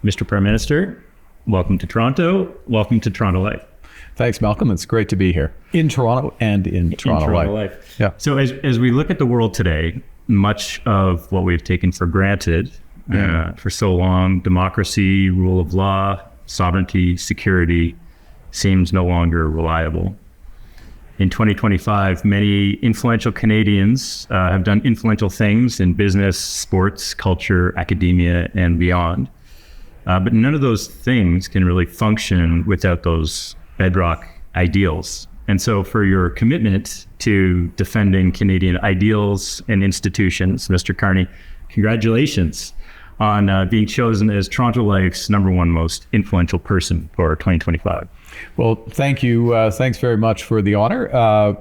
Mr. Prime Minister, welcome to Toronto. Welcome to Toronto Life. Thanks, Malcolm. It's great to be here in Toronto and in Toronto Life. Yeah. So as we look at the world today, much of what we've taken for granted for so long, democracy, rule of law, sovereignty, security, seems no longer reliable. In 2025, many influential Canadians have done influential things in business, sports, culture, academia, and beyond. But none of those things can really function without those bedrock ideals. And so for your commitment to defending Canadian ideals and institutions, Mr. Carney, congratulations on being chosen as Toronto Life's #1 most influential person for 2025. Well, thank you. Thanks very much for the honor.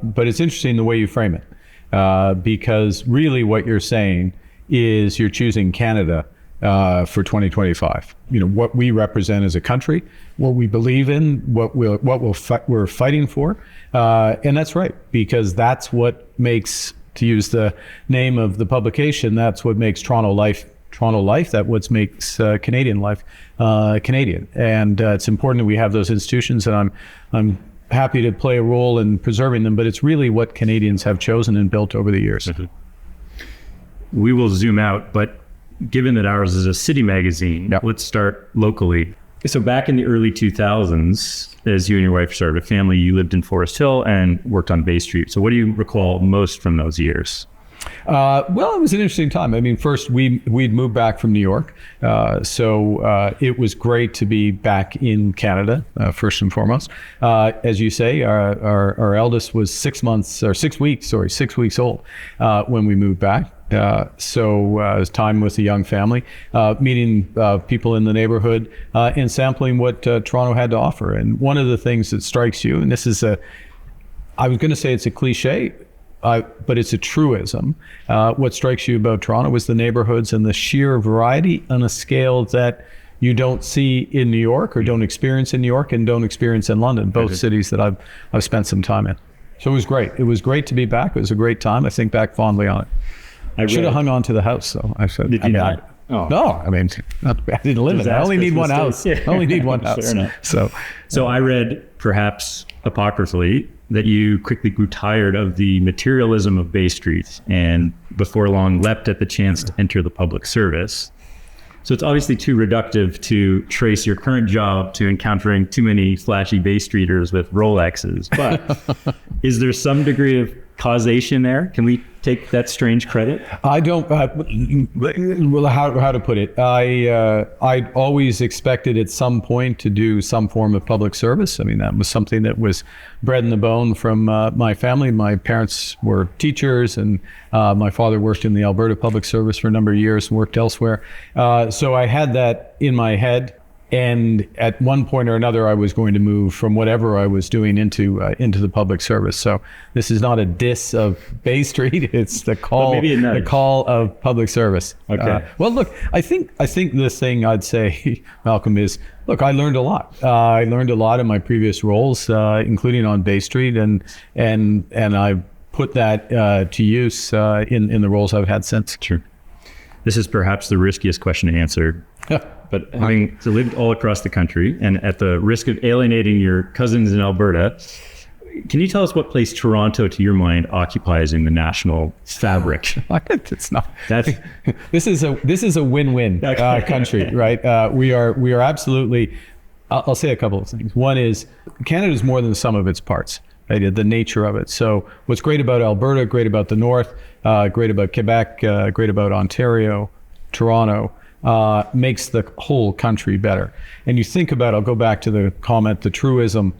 But it's interesting the way you frame it, because really what you're saying is you're choosing Canada for 2025. You know, what we represent as a country, what we believe in, we're fighting for. And that's right, because that's what makes, to use the name of the publication, that's what makes Toronto Life, that what makes Canadian life Canadian. And it's important that we have those institutions, and I'm happy to play a role in preserving them, but it's really what Canadians have chosen and built over the years. Mm-hmm. We will zoom out, but given that ours is a city magazine, Let's start locally. So back in the early 2000s, as you and your wife started a family, you lived in Forest Hill and worked on Bay Street. So what do you recall most from those years? Well, it was an interesting time. I mean, first we'd moved back from New York. So it was great to be back in Canada, first and foremost. As you say, our eldest was 6 weeks old when we moved back. So it was time with a young family, meeting people in the neighborhood and sampling what Toronto had to offer. And one of the things that strikes you, and this is I was going to say it's a cliche, but it's a truism. What strikes you about Toronto was the neighborhoods and the sheer variety on a scale that you don't see in New York, or don't experience in New York, and don't experience in London, both cities that I've spent some time in. So it was great. It was great to be back. It was a great time. I think back fondly on it. I should have hung on to the house, though. I said, Did you not? No, I mean, I didn't live in it. I only need one house. I only need one house. Fair enough. So I read, perhaps apocryphally, that you quickly grew tired of the materialism of Bay Street and before long leapt at the chance to enter the public service. So it's obviously too reductive to trace your current job to encountering too many flashy Bay Streeters with Rolexes. But is there some degree of causation there? Can we take that strange credit? I don't. Well, how to put it? I always expected at some point to do some form of public service. I mean, that was something that was bred in the bone from my family. My parents were teachers, and my father worked in the Alberta Public Service for a number of years and worked elsewhere. So I had that in my head. And at one point or another, I was going to move from whatever I was doing into the public service. So this is not a diss of Bay Street; it's the call of public service. Okay. Well, look, I think the thing I'd say, Malcolm, is look, I learned a lot. I learned a lot in my previous roles, including on Bay Street, and I put that to use in the roles I've had since. True. This is perhaps the riskiest question to answer. But having lived all across the country and at the risk of alienating your cousins in Alberta, can you tell us what place Toronto, to your mind, occupies in the national fabric? It's not. This is a win-win country, right? We are absolutely. I'll say a couple of things. One is Canada is more than the sum of its parts. Right? The nature of it. So what's great about Alberta, great about the North, great about Quebec, great about Ontario, Toronto, makes the whole country better. And you think about, I'll go back to the comment, the truism,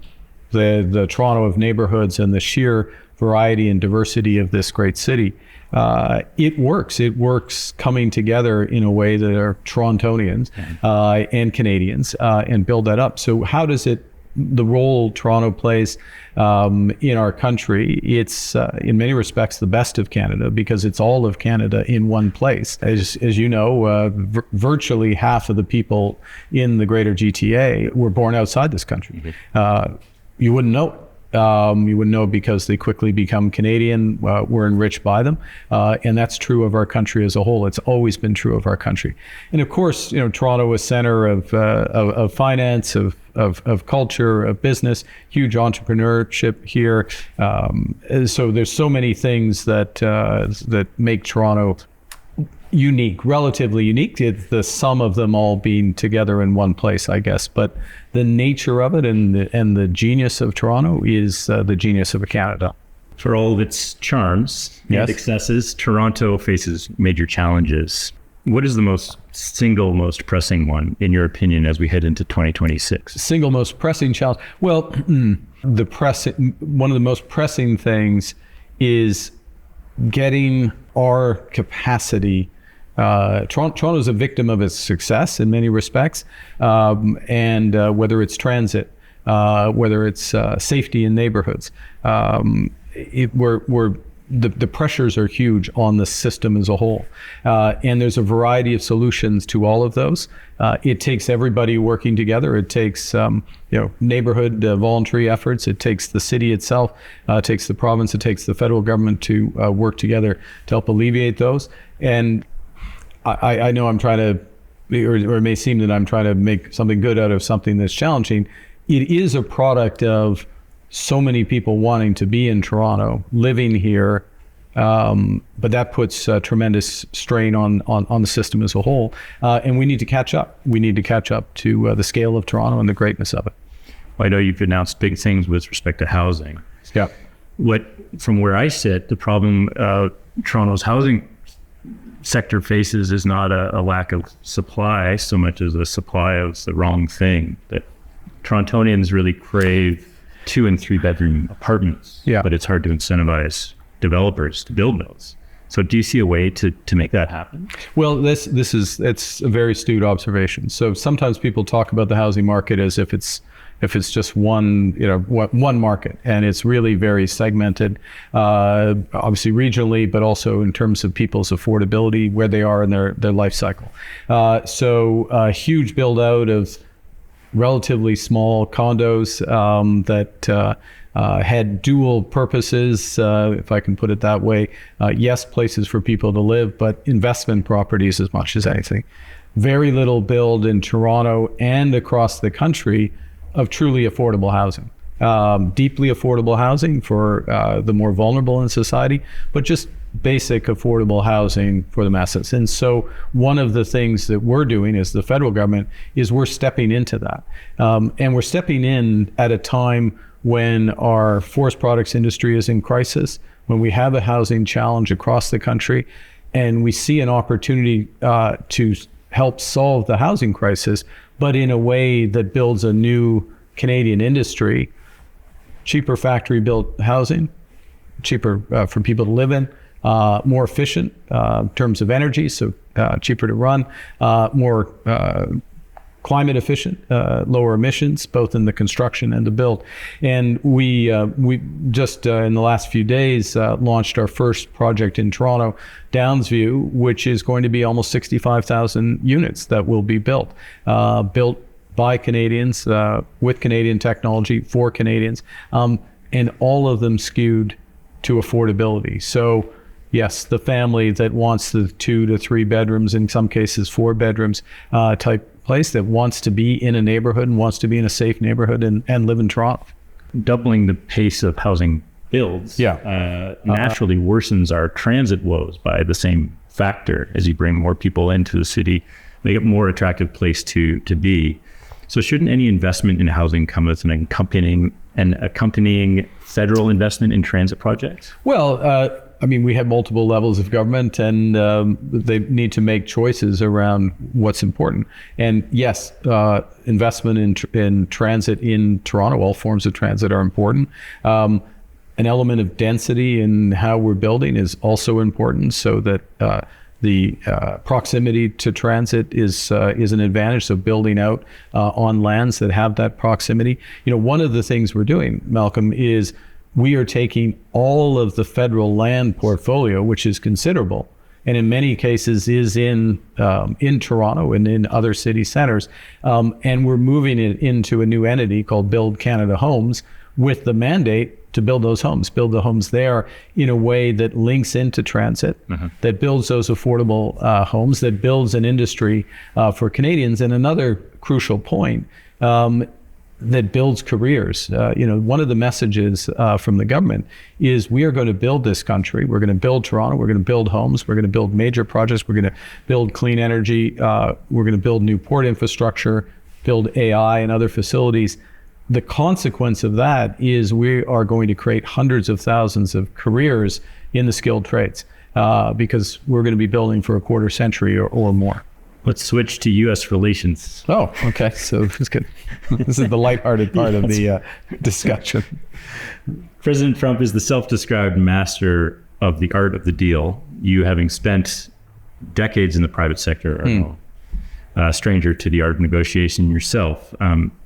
the Toronto of neighborhoods and the sheer variety and diversity of this great city. It works coming together in a way that are Torontonians and Canadians and build that up. So how does the role Toronto plays in our country, it's in many respects the best of Canada, because it's all of Canada in one place. As you know, virtually half of the people in the greater GTA were born outside this country. You wouldn't know it. You wouldn't know because they quickly become Canadian. We're enriched by them. And that's true of our country as a whole. It's always been true of our country. And of course, Toronto is center of finance, of culture, of business, huge entrepreneurship here. So there's so many things that make Toronto unique, relatively unique. It's the sum of them all being together in one place, I guess. But the nature of it and the genius of Toronto is the genius of Canada. For all of its charms and excesses, Toronto faces major challenges. What is the single most pressing one, in your opinion, as we head into 2026? Single most pressing challenge? Well, one of the most pressing things is getting our capacity. Toronto is a victim of its success in many respects, and whether it's transit, whether it's safety in neighborhoods, the pressures are huge on the system as a whole, and there's a variety of solutions to all of those. It takes everybody working together. It takes neighborhood voluntary efforts. It takes the city itself. It takes the province. It takes the federal government to work together to help alleviate those. And I know I'm trying to, or it may seem that I'm trying to make something good out of something that's challenging. It is a product of so many people wanting to be in Toronto, living here, but that puts tremendous strain on the system as a whole. And we need to catch up. We need to catch up to the scale of Toronto and the greatness of it. Well, I know you've announced big things with respect to housing. Yeah. From where I sit, the problem Toronto's housing sector faces is not a lack of supply so much as a supply of the wrong thing. That Torontonians really crave 2 and 3 bedroom apartments, but it's hard to incentivize developers to build those. So do you see a way to make that happen? Well, it's a very astute observation. So sometimes people talk about the housing market as if it's just one market, and it's really very segmented, obviously regionally, but also in terms of people's affordability, where they are in their life cycle. So a huge build out of relatively small condos that had dual purposes, if I can put it that way. Yes, places for people to live, but investment properties as much as anything. Very little build in Toronto and across the country of truly affordable housing. Deeply affordable housing for the more vulnerable in society, but just basic affordable housing for the masses. And so one of the things that we're doing as the federal government is we're stepping into that. And we're stepping in at a time when our forest products industry is in crisis, when we have a housing challenge across the country, and we see an opportunity to help solve the housing crisis, but in a way that builds a new Canadian industry, cheaper factory-built housing, cheaper for people to live in, more efficient in terms of energy, so cheaper to run, more climate efficient, lower emissions, both in the construction and the build. And we just in the last few days launched our first project in Toronto, Downsview, which is going to be almost 65,000 units that will be built by Canadians, with Canadian technology, for Canadians, and all of them skewed to affordability. So yes, the family that wants the 2 to 3 bedrooms, in some cases 4 bedrooms type place, that wants to be in a neighborhood and wants to be in a safe neighborhood and live in Toronto. Doubling the pace of housing builds naturally worsens our transit woes by the same factor as you bring more people into the city, make it a more attractive place to be. So shouldn't any investment in housing come with an accompanying federal investment in transit projects? Well, we have multiple levels of government, and they need to make choices around what's important. And yes, investment in transit in Toronto, all forms of transit are important. An element of density in how we're building is also important, so that the proximity to transit is an advantage. So building out on lands that have that proximity. One of the things we're doing, Malcolm, is we are taking all of the federal land portfolio, which is considerable, and in many cases is in Toronto and in other city centers, and we're moving it into a new entity called Build Canada Homes, with the mandate to build those homes, build the homes there in a way that links into transit, that builds those affordable homes, that builds an industry for Canadians. And another crucial point, that builds careers. One of the messages from the government is we are going to build this country. We're going to build Toronto. We're going to build homes. We're going to build major projects. We're going to build clean energy. We're going to build new port infrastructure, build AI and other facilities. The consequence of that is we are going to create hundreds of thousands of careers in the skilled trades because we're going to be building for a quarter century or more. Let's switch to U.S. relations. Oh, okay. So that's good. This is the lighthearted part of the discussion. President Trump is the self-described master of the art of the deal. You, having spent decades in the private sector, are no stranger to the art of negotiation yourself.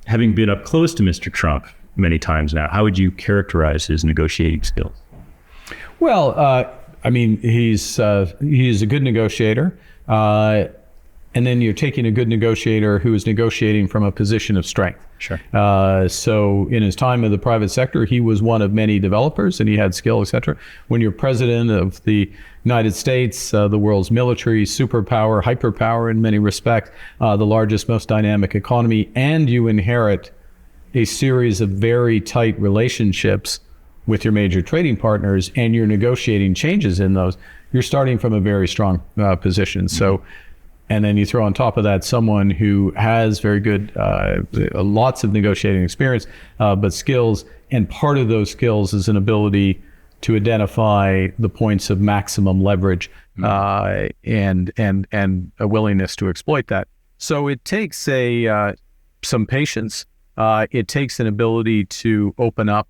Having been up close to Mr. Trump many times now, how would you characterize his negotiating skills? Well, he's a good negotiator. And then you're taking a good negotiator who is negotiating from a position of strength. Sure. So in his time in the private sector, he was one of many developers and he had skill, et cetera. When you're president of the United States, the world's military superpower, hyperpower in many respects, the largest, most dynamic economy, and you inherit a series of very tight relationships with your major trading partners and you're negotiating changes in those, you're starting from a very strong position. So. And then you throw on top of that someone who has very good, lots of negotiating experience, but skills. And part of those skills is an ability to identify the points of maximum leverage and a willingness to exploit that. So it takes some patience. It takes an ability to open up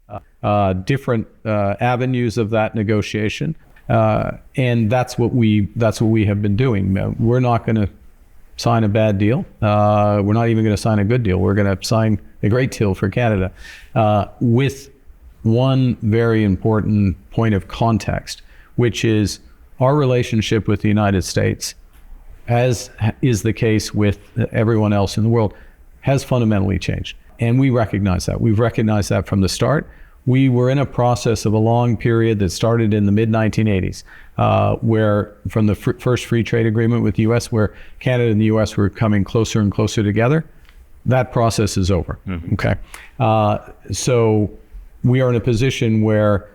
different avenues of that negotiation. And that's what we have been doing. We're not going to sign a bad deal. We're not even going to sign a good deal. We're going to sign a great deal for Canada, with one very important point of context, which is our relationship with the United States, as is the case with everyone else in the world, has fundamentally changed. And we recognize that. We've recognized that from the start. We were in a process of a long period that started in the mid-1980s, where from the first free trade agreement with the U.S., where Canada and the U.S. were coming closer and closer together. That process is over, okay? So we are in a position where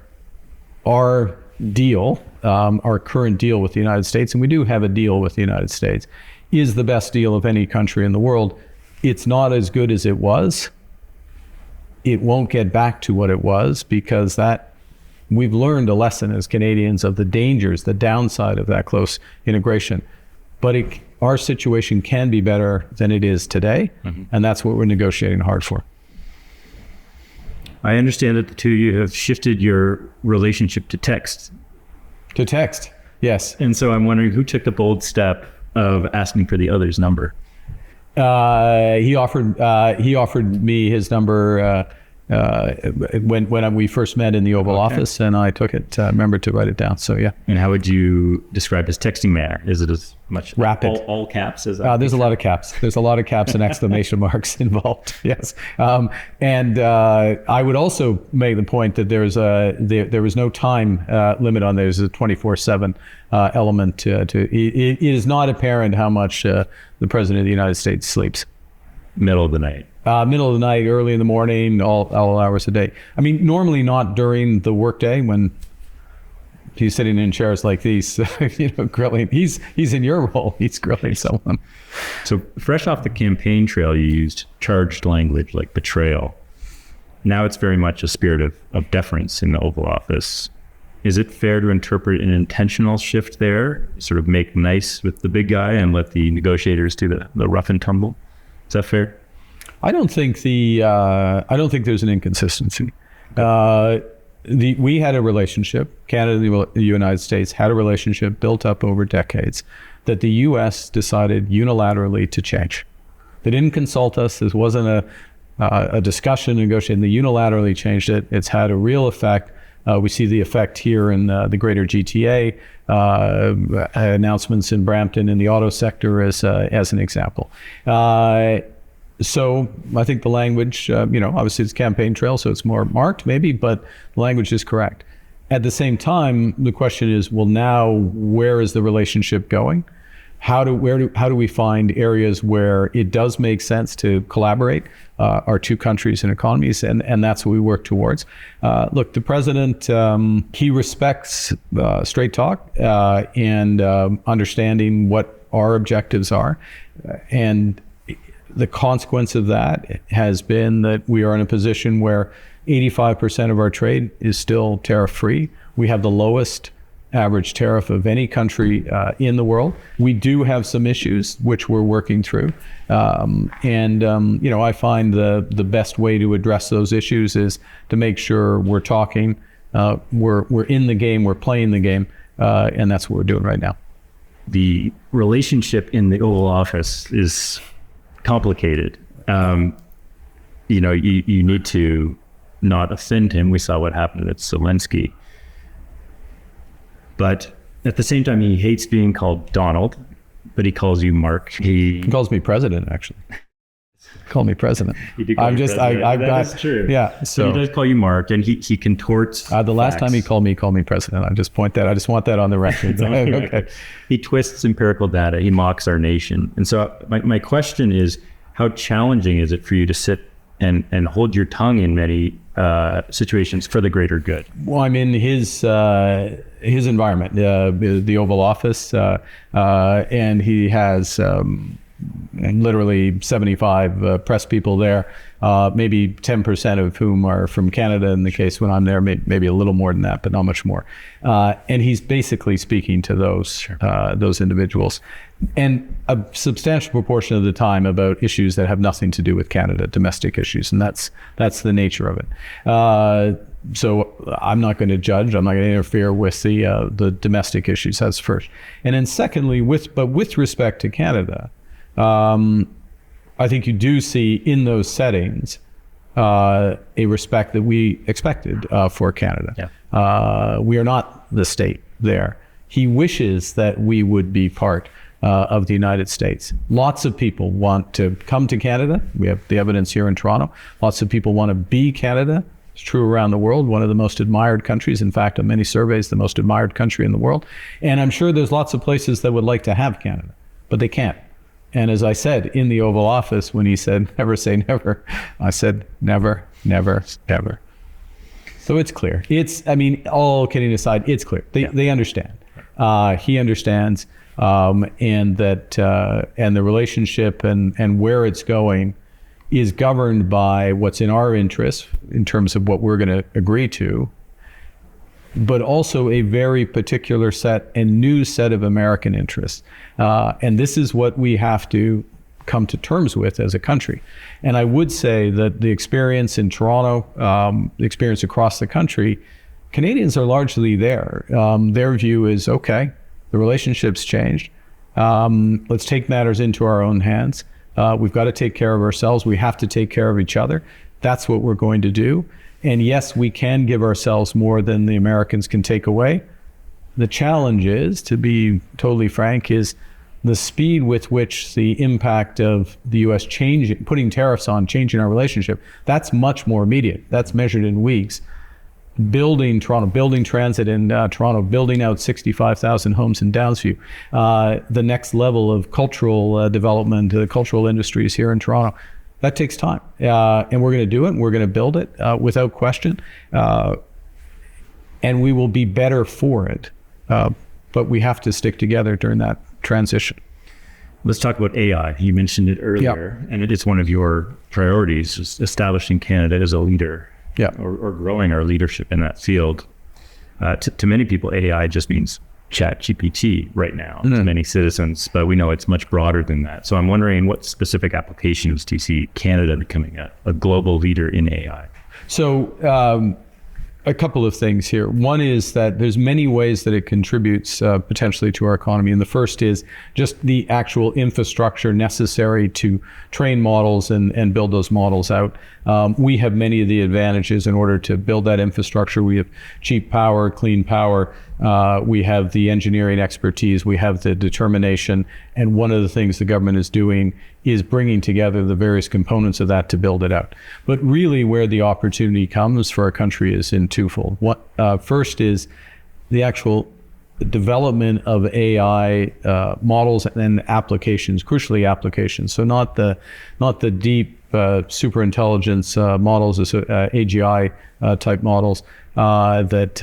our deal, our current deal with the United States, and we do have a deal with the United States, is the best deal of any country in the world. It's not as good as it was. It won't get back to what it was because we've learned a lesson as Canadians of the dangers, the downside of that close integration. But our situation can be better than it is today, and that's what we're negotiating hard for. I understand that the two of you have shifted your relationship to text. To text, yes. And so I'm wondering who took the bold step of asking for the other's number? He offered me his number when we first met in the Oval Office, and I took it. Remembered to write it down. So yeah. And how would you describe his texting manner? Is it as much rapid? All caps as there's a lot of caps. There's a lot of caps and exclamation marks involved. Yes. And I would also make the point that there was no time limit on there. There's a 24/7 element to it is not apparent how much the President of the United States sleeps. Middle of the night. Middle of the night, early in the morning, all hours a day. I mean, normally not during the workday when he's sitting in chairs like these, grilling. He's in your role. He's grilling someone. So fresh off the campaign trail, you used charged language like betrayal. Now it's very much a spirit of deference in the Oval Office. Is it fair to interpret an intentional shift there, sort of make nice with the big guy and let the negotiators do the rough and tumble? Is that fair? I don't think there's an inconsistency. We had a relationship, Canada and the United States had a relationship built up over decades that the U.S. decided unilaterally to change. They didn't consult us. This wasn't a discussion, negotiation. They unilaterally changed it. It's had a real effect. We see the effect here in the greater GTA, announcements in Brampton in the auto sector as an example. So I think the language, obviously it's campaign trail, so it's more marked maybe, but the language is correct. At the same time, the question is, well, now where is the relationship going? How do we find areas where it does make sense to collaborate our two countries and economies, and that's what we work towards. Look, the president, he respects straight talk and understanding what our objectives are, and the consequence of that has been that we are in a position where 85% of our trade is still tariff-free. We have the lowest average tariff of any country in the world. We do have some issues which we're working through, I find the best way to address those issues is to make sure we're talking, we're in the game, we're playing the game, and that's what we're doing right now. The relationship in the Oval Office is complicated. You need to not offend him. We saw what happened at Zelensky. But at the same time, he hates being called Donald, but he calls you Mark. He calls me president, actually. Call me president. That's true. Yeah. So but he does call you Mark, and he contorts. The last time he called me president. I just want that on the record. Okay. He twists empirical data. He mocks our nation. And so my question is, how challenging is it for you to sit and hold your tongue in many situations for the greater good? Well, I'm in his environment, the Oval Office, and he has literally 75 press people there, maybe 10% of whom are from Canada in the case when I'm there, maybe a little more than that, but not much more. And he's basically speaking to those individuals. And a substantial proportion of the time about issues that have nothing to do with Canada, domestic issues, and that's the nature of it. So I'm not going to judge. I'm not going to interfere with the domestic issues. That's first. And then secondly, with respect to Canada, I think you do see in those settings a respect that we expected for Canada. Yeah. We are not the state there. He wishes that we would be part of the United States. Lots of people want to come to Canada. We have the evidence here in Toronto. Lots of people want to be Canada. It's true around the world, one of the most admired countries. In fact, on many surveys, the most admired country in the world. And I'm sure there's lots of places that would like to have Canada, but they can't. And as I said in the Oval Office, when he said, never say never, I said, never, never, never. So it's clear. All kidding aside, it's clear. They understand. He understands. And the relationship and where it's going is governed by what's in our interest in terms of what we're going to agree to, but also a very particular set and new set of American interests. And this is what we have to come to terms with as a country. And I would say that the experience in Toronto, the experience across the country, Canadians are largely there. Their view is, okay, the relationship's changed. Let's take matters into our own hands. We've got to take care of ourselves. We have to take care of each other. That's what we're going to do. And yes, we can give ourselves more than the Americans can take away. The challenge is, to be totally frank, is the speed with which the impact of the U.S. putting tariffs on, changing our relationship, that's much more immediate. That's measured in weeks. Building Toronto, building transit in Toronto, building out 65,000 homes in Downsview, the next level of cultural development, the cultural industries here in Toronto, that takes time. And we're going to do it, and we're going to build it without question. And we will be better for it. But we have to stick together during that transition. Let's talk about AI. You mentioned it earlier, and it is one of your priorities, establishing Canada as a leader. Yeah, or growing our leadership in that field. To many people, AI just means ChatGPT right now to many citizens, but we know it's much broader than that. So I'm wondering, what specific applications do you see Canada becoming a global leader in AI? So a couple of things here. One is that there's many ways that it contributes potentially to our economy. And the first is just the actual infrastructure necessary to train models and build those models out. We have many of the advantages in order to build that infrastructure. We have cheap power, clean power, we have the engineering expertise, we have the determination, and one of the things the government is doing is bringing together the various components of that to build it out. But really where the opportunity comes for our country is in twofold. First is the actual development of AI models and applications, crucially applications. So not the deep super intelligence models, AGI type models that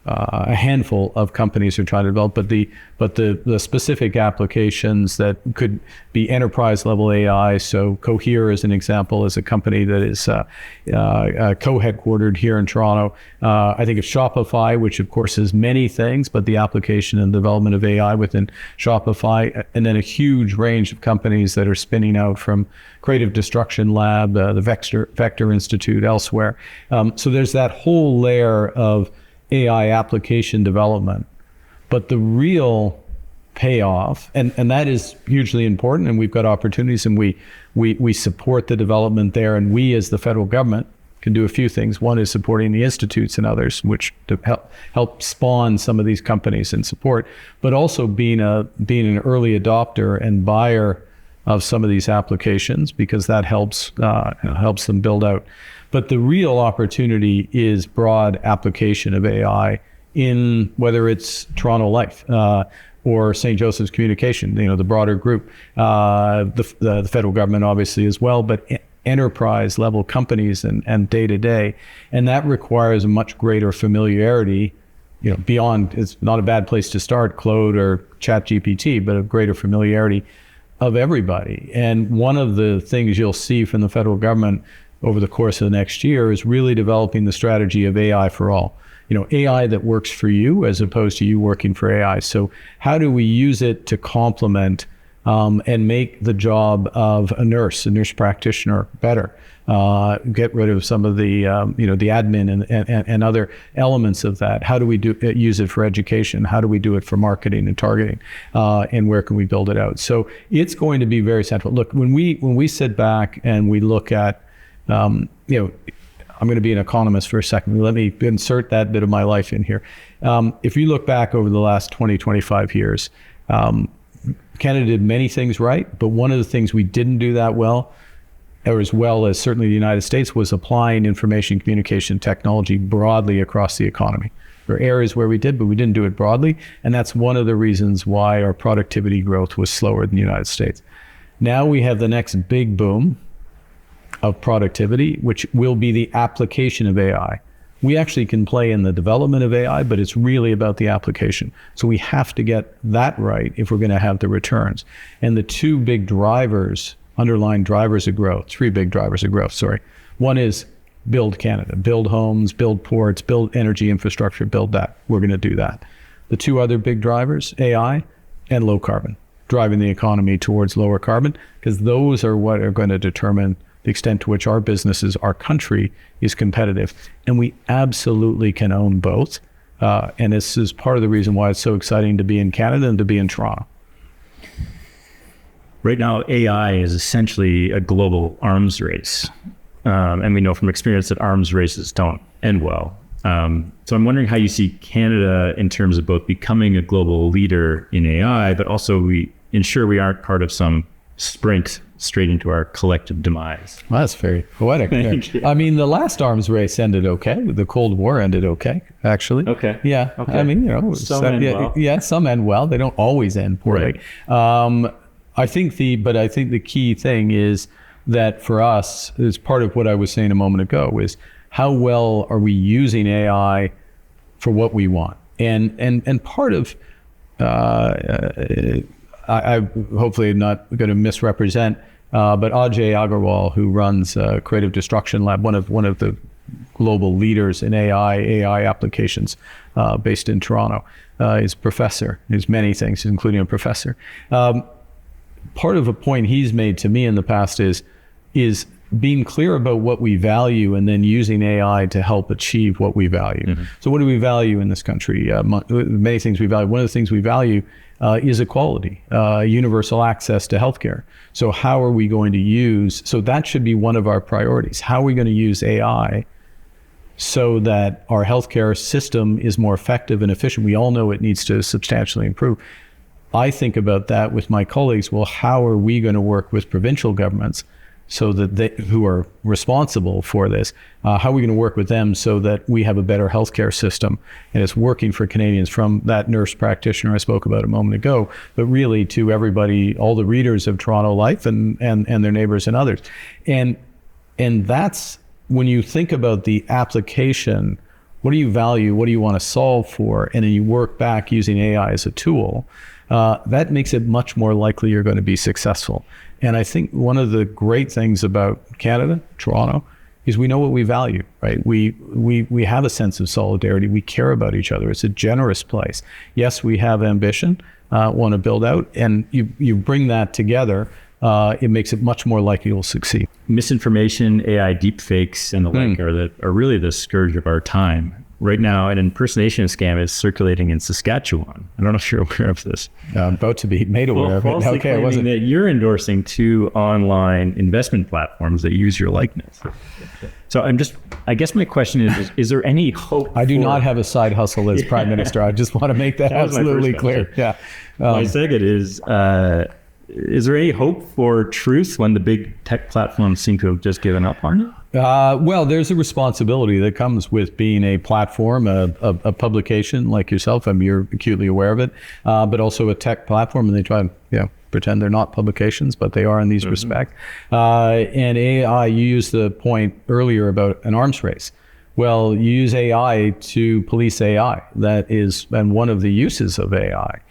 a handful of companies are trying to develop, but the specific applications that could be enterprise level AI. So Cohere, as an example, is a company that is co-headquartered here in Toronto. I think of Shopify, which of course is many things, but the application and development of AI within Shopify, and then a huge range of companies that are spinning out from Creative Destruction Lab, the Vector Institute, elsewhere. So there's that whole layer of AI application development, but the real payoff, and that is hugely important, and we've got opportunities, and we support the development there, and we as the federal government can do a few things. One is supporting the institutes and others, which to help spawn some of these companies and support, but also being an early adopter and buyer of some of these applications, because that helps them build out. But the real opportunity is broad application of AI in whether it's Toronto Life or St. Joseph's Communication, the broader group, the federal government obviously as well, but enterprise level companies and day to day. And that requires a much greater familiarity, beyond, it's not a bad place to start, Claude or ChatGPT, but a greater familiarity of everybody. And one of the things you'll see from the federal government over the course of the next year is really developing the strategy of AI for all. AI that works for you as opposed to you working for AI. So how do we use it to complement and make the job of a nurse practitioner better? Get rid of some of the the admin and other elements of that. How do we use it for education? How do we do it for marketing and targeting? And where can we build it out? So it's going to be very central. Look, when we sit back and we look at I'm going to be an economist for a second. Let me insert that bit of my life in here. If you look back over the last 20, 25 years, Canada did many things right, but one of the things we didn't do that well, or as well as certainly the United States, was applying information communication technology broadly across the economy. There are areas where we did, but we didn't do it broadly, and that's one of the reasons why our productivity growth was slower than the United States. Now we have the next big boom of productivity, which will be the application of AI. We actually can play in the development of AI, but it's really about the application. So we have to get that right if we're going to have the returns. And the two big drivers, underlying drivers of growth, three big drivers of growth, sorry. One is build Canada, build homes, build ports, build energy infrastructure, build that. We're going to do that. The two other big drivers, AI and low carbon, driving the economy towards lower carbon, because those are what are going to determine the extent to which our businesses, our country is competitive. And we absolutely can own both. And this is part of the reason why it's so exciting to be in Canada and to be in Toronto. Right now, AI is essentially a global arms race. And we know from experience that arms races don't end well. So I'm wondering how you see Canada in terms of both becoming a global leader in AI, but also we ensure we aren't part of some sprint straight into our collective demise. Well, that's very poetic. I mean, the last arms race ended okay. The Cold War ended okay, actually. Okay. Yeah. Okay. I mean, some end well. Yeah, some end well. They don't always end poorly. Right. I think the key thing is that for us, is part of what I was saying a moment ago, is how well are we using AI for what we want? And part of I hopefully am not going to misrepresent, but Ajay Agarwal, who runs Creative Destruction Lab, one of the global leaders in AI applications, based in Toronto, is a professor. He's many things, including a professor. Part of a point he's made to me in the past is being clear about what we value and then using AI to help achieve what we value. Mm-hmm. So what do we value in this country? Many things we value. One of the things we value is equality, universal access to healthcare. So how are we going to use, so that should be one of our priorities. How are we going to use AI so that our healthcare system is more effective and efficient. We all know it needs to substantially improve. I think about that with my colleagues. Well, how are we going to work with provincial governments so that they, who are responsible for this, how are we going to work with them so that we have a better healthcare system and it's working for Canadians, from that nurse practitioner I spoke about a moment ago, but really to everybody, all the readers of Toronto Life and their neighbors and others. And that's when you think about the application, what do you value, what do you want to solve for, and then you work back using AI as a tool, that makes it much more likely you're going to be successful. And I think one of the great things about Canada, Toronto, is we know what we value, right? We have a sense of solidarity. We care about each other. It's a generous place. Yes, we have ambition, want to build out, and you bring that together, it makes it much more likely you'll succeed. Misinformation, AI deepfakes, and the like are really the scourge of our time. Right now, an impersonation scam is circulating in Saskatchewan. I don't know if you're aware of this. I'm about to be made aware of it. Falsely claiming that you're endorsing 2 online investment platforms that use your likeness. So I guess my question is there any hope? I do not have a side hustle as Prime Minister. I just want to make that absolutely clear. Yeah. My second is there any hope for truth when the big tech platforms seem to have just given up on it? Well, there's a responsibility that comes with being a platform, a publication like yourself. I mean, you're acutely aware of it, but also a tech platform, and they try to pretend they're not publications, but they are in these respects. And AI, you used the point earlier about an arms race. Well, you use AI to police AI. That is, and one of the uses of AI.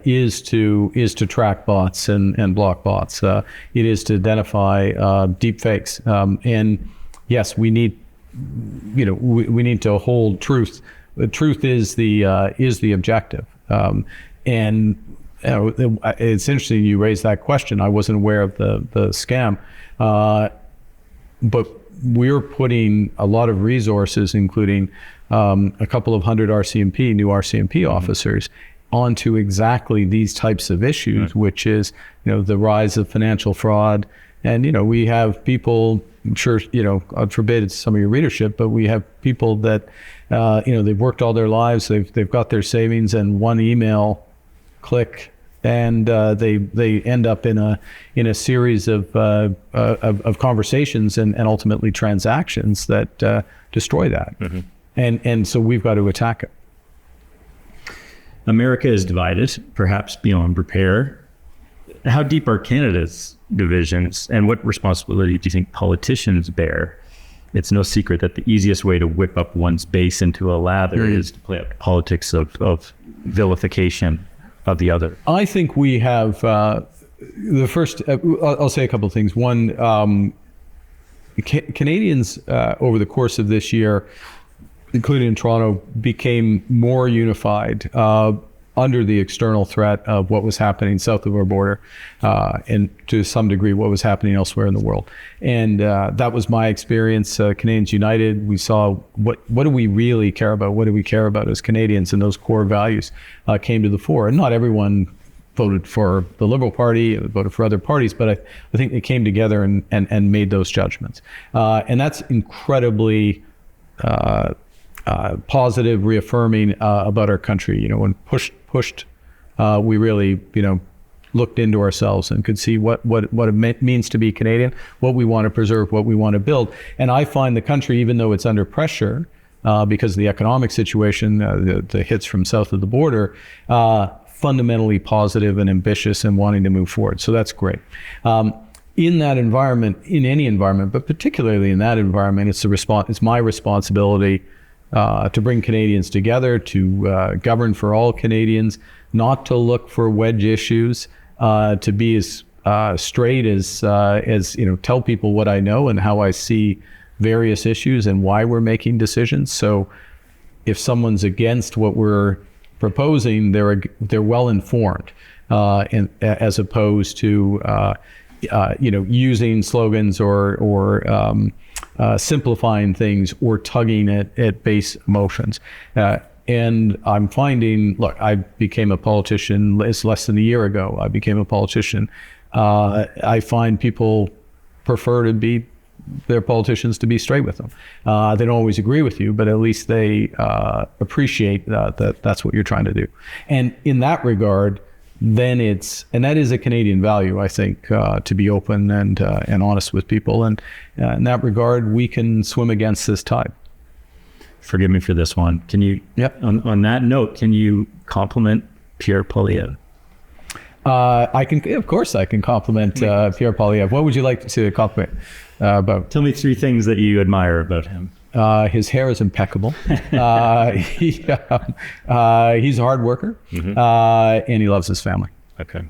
Is to track bots and block bots. It is to identify deep fakes. And yes, we need, we need to hold truth. The truth is the objective. And it's interesting you raised that question. I wasn't aware of the scam, but we're putting a lot of resources, including a couple of hundred new RCMP officers, onto exactly these types of issues, which is, the rise of financial fraud. And, we have people, I'm sure, God forbid it's some of your readership, but we have people that, they've worked all their lives, they've got their savings, and one email click, and they end up in a series of conversations and ultimately transactions that destroy that. And so we've got to attack it. America is divided, perhaps beyond repair. How deep are Canada's divisions, and what responsibility do you think politicians bear? It's no secret that the easiest way to whip up one's base into a lather is to play up politics of vilification of the other. I think we have the first, I'll say a couple of things. One, Canadians over the course of this year, including in Toronto, became more unified under the external threat of what was happening south of our border, and to some degree what was happening elsewhere in the world. And that was my experience. Canadians United, we saw what do we really care about? What do we care about as Canadians? And those core values came to the fore. And not everyone voted for the Liberal Party, voted for other parties, but I think they came together and made those judgments. And that's incredibly positive, reaffirming about our country. When pushed, we really, looked into ourselves and could see what it means to be Canadian, what we want to preserve, what we want to build. And I find the country, even though it's under pressure because of the economic situation, the hits from south of the border, fundamentally positive and ambitious and wanting to move forward. So that's great. In that environment, in any environment, but particularly in that environment, it's my responsibility to bring Canadians together, to govern for all Canadians, not to look for wedge issues, to be as straight as tell people what I know and how I see various issues and why we're making decisions. So if someone's against what we're proposing, they're well informed, and as opposed to using slogans or simplifying things or tugging at base emotions. And I'm finding, look, I became a politician, it's less than a year ago, I became a politician. I find people prefer to be their politicians to be straight with them. They don't always agree with you, but at least they appreciate that that's what you're trying to do. And in that regard, then and that is a Canadian value, I think, to be open and honest with people. And in that regard, we can swim against this tide. Forgive me for this one. Can you, on that note, can you compliment Pierre Poilievre? Of course I can compliment Pierre Poilievre. What would you like to compliment about? Tell me 3 things that you admire about him. His hair is impeccable. He's a hard worker, and he loves his family. Okay.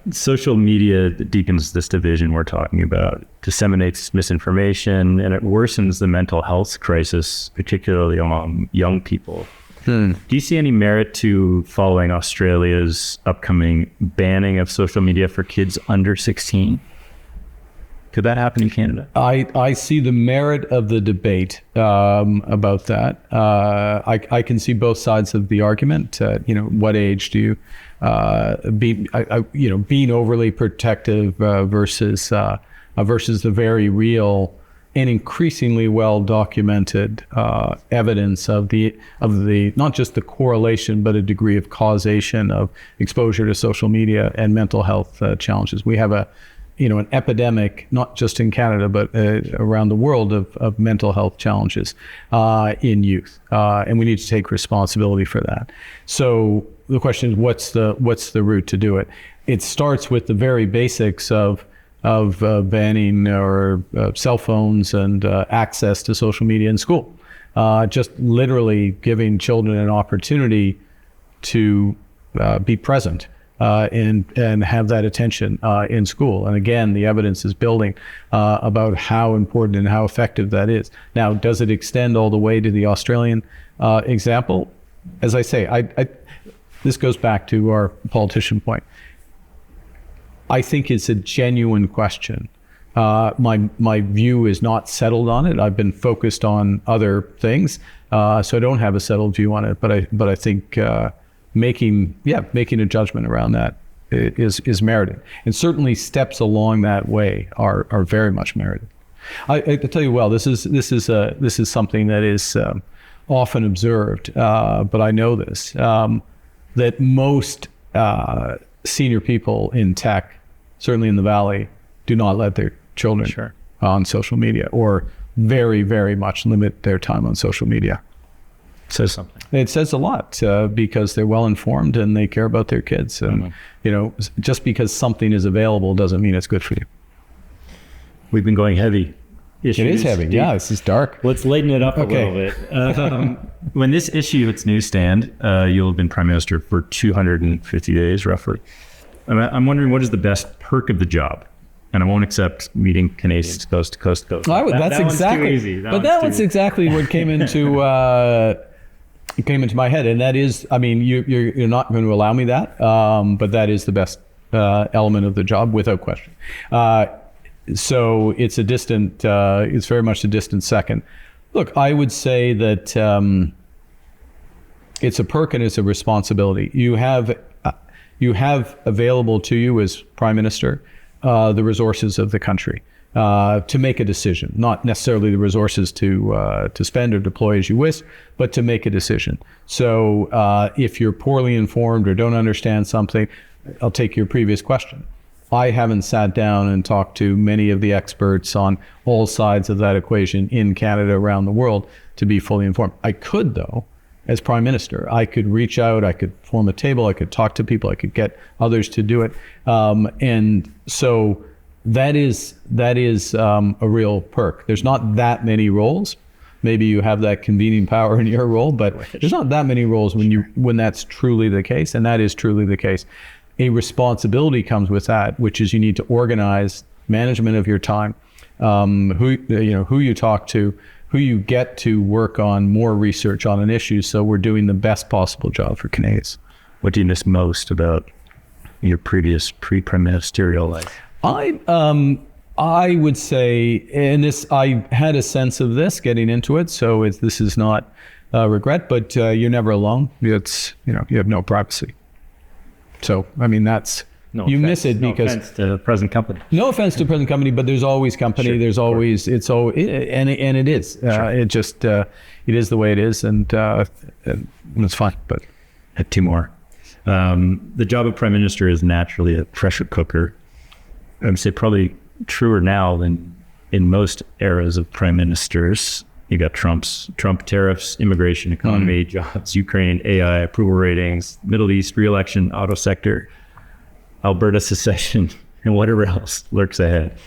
Social media deepens this division we're talking about, disseminates misinformation, and it worsens the mental health crisis, particularly among young people. Do you see any merit to following Australia's upcoming banning of social media for kids under 16? Could that happen in Canada? I see the merit of the debate about that. I can see both sides of the argument. What age do you being overly protective versus the very real and increasingly well documented evidence of the not just the correlation but a degree of causation of exposure to social media and mental health challenges. We have an epidemic, not just in Canada, but around the world of mental health challenges in youth. And we need to take responsibility for that. So the question is, what's the route to do it? It starts with the very basics of banning or cell phones and access to social media in school. Just literally giving children an opportunity to be present and have that attention in school. And again, the evidence is building about how important and how effective that is. Now, does it extend all the way to the Australian example? As I say, this goes back to our politician point. I think it's a genuine question. My view is not settled on it. I've been focused on other things, so I don't have a settled view on it. But I think making a judgment around that is merited, and certainly steps along that way are very much merited. I tell you, well, this is something that is often observed, but I know this that most senior people in tech, certainly in the Valley, do not let their children on social media, or very, very much limit their time on social media. Says something. It says a lot because they're well informed and they care about their kids. And just because something is available doesn't mean it's good for you. We've been going heavy. It is heavy. Deep. Yeah, this is dark. Let's lighten it up a little bit. When this issue hits newsstand, you'll have been Prime Minister for 250 days, roughly. I'm wondering, what is the best perk of the job? And I won't accept meeting Canadians coast to coast. That's exactly. One's too easy. That was exactly what came into my head, and that is, I mean, you're not going to allow me that, but that is the best element of the job, without question. So it's very much a distant second. Look, I would say that it's a perk and it's a responsibility. You have available to you as Prime Minister the resources of the country to make a decision, not necessarily the resources to spend or deploy as you wish, but to make a decision. So if you're poorly informed or don't understand something, I'll take your previous question. I haven't sat down and talked to many of the experts on all sides of that equation in Canada, around the world, to be fully informed. I could, though, as Prime Minister. I could reach out, I could form a table, I could talk to people, I could get others to do it. And so that is a real perk. There's not that many roles. Maybe you have that convening power in your role, but there's not that many roles when that's truly the case, and that is truly the case. A responsibility comes with that, which is you need to organize management of your time, who you talk to, who you get to work on more research on an issue, so we're doing the best possible job for Canadians. What do you miss most about your previous pre-prime ministerial life? I would say, and I had a sense of this getting into it, so this is not regret, but you're never alone. You have no privacy. So, I mean, that's You miss it because no offense to the present company. No offense to present company, but there's always company. Sure, there's always and it is. Sure. It just it is the way it is, and it's fine. But I had two more. The job of prime minister is naturally a pressure cooker. I would say probably truer now than in most eras of prime ministers. You got Trump tariffs, immigration, economy, jobs, Ukraine, AI, approval ratings, Middle East, re-election, auto sector, Alberta secession, and whatever else lurks ahead.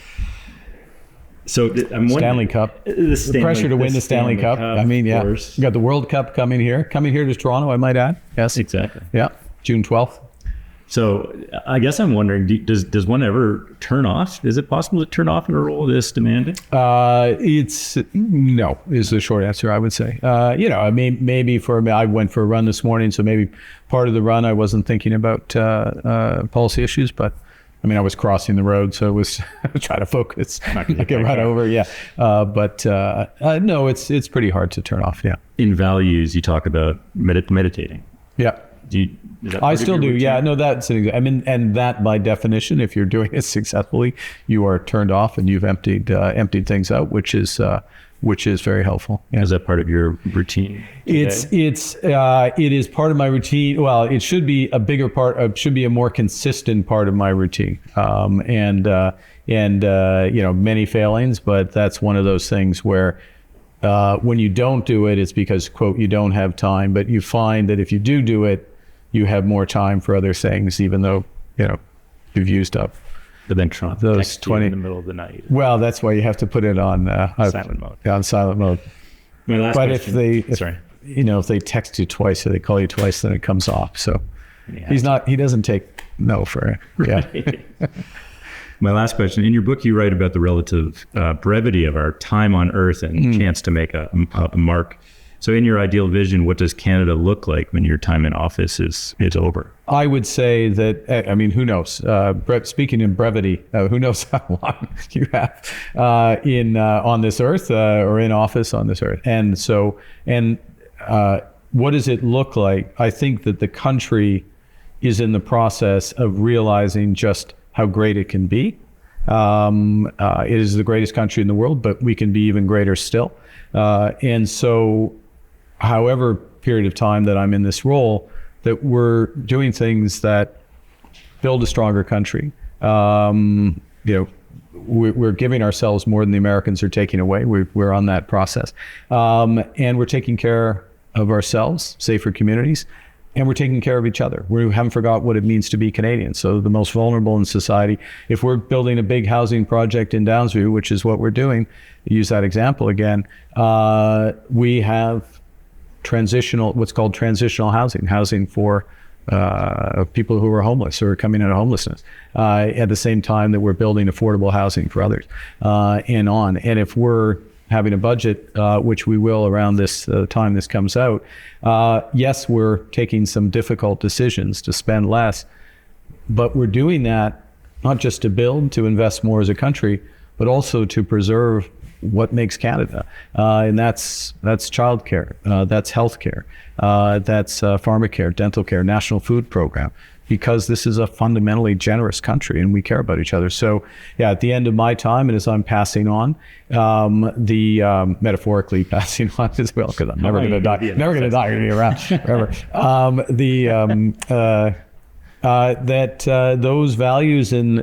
So I'm wondering, Stanley Cup, the pressure to win the Stanley Cup. I mean, yeah, you got the World Cup coming here to Toronto. I might add. Yes, exactly. Yeah, June 12th. So I guess I'm wondering, does one ever turn off? Is it possible to turn off in a role this demanding? It's no, is the short answer, I would say. I mean, maybe I went for a run this morning, so maybe part of the run I wasn't thinking about policy issues, but I mean, I was crossing the road, so it was trying to focus, not get run over. Yeah, but no, it's pretty hard to turn off. Yeah. In values, you talk about meditating. Yeah. I still do. Routine? Yeah, no, that's an example. I mean, and that by definition, if you're doing it successfully, you are turned off and you've emptied things out, which is very helpful. Yeah. Is that part of your routine today? It is part of my routine. Well, it should be a bigger part. Should be a more consistent part of my routine. And many failings, but that's one of those things where. When you don't do it, it's because, quote, you don't have time. But you find that if you do it, you have more time for other things, even though, you've used up. But then Trump those 20 in the middle of the night. Well, that's why you have to put it on silent mode. On silent mode. My last question. If they text you twice or they call you twice, then it comes off. So he doesn't take no for it. Yeah. My last question. In your book, you write about the relative brevity of our time on Earth and chance to make a mark. So in your ideal vision, what does Canada look like when your time in office is over? I would say that, I mean, who knows? Speaking in brevity, who knows how long you have on this Earth or in office on this Earth. And so, what does it look like? I think that the country is in the process of realizing just how great it can be. It is the greatest country in the world, but we can be even greater still. And so, however period of time that I'm in this role, that we're doing things that build a stronger country. We're giving ourselves more than the Americans are taking away. We're on that process. And we're taking care of ourselves, safer communities, and we're taking care of each other. We haven't forgot what it means to be Canadian. So the most vulnerable in society, if we're building a big housing project in Downsview, which is what we're doing, use that example again, we have what's called transitional housing for people who are homeless or coming out of homelessness, at the same time that we're building affordable housing for others, and if we're having a budget, which we will around this time this comes out, yes, we're taking some difficult decisions to spend less, but we're doing that not just to build, to invest more as a country, but also to preserve what makes Canada. And that's childcare, that's healthcare, that's pharmacare, dental care, national food program, because this is a fundamentally generous country and we care about each other. So yeah, at the end of my time and as I'm passing on, metaphorically passing on as well, because I'm never going to die, I'm going to be around forever. Those values and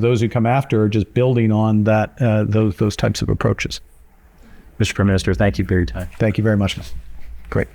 those who come after are just building on that, those types of approaches. Mr. Prime Minister, thank you for your time. Thank you very much. Great.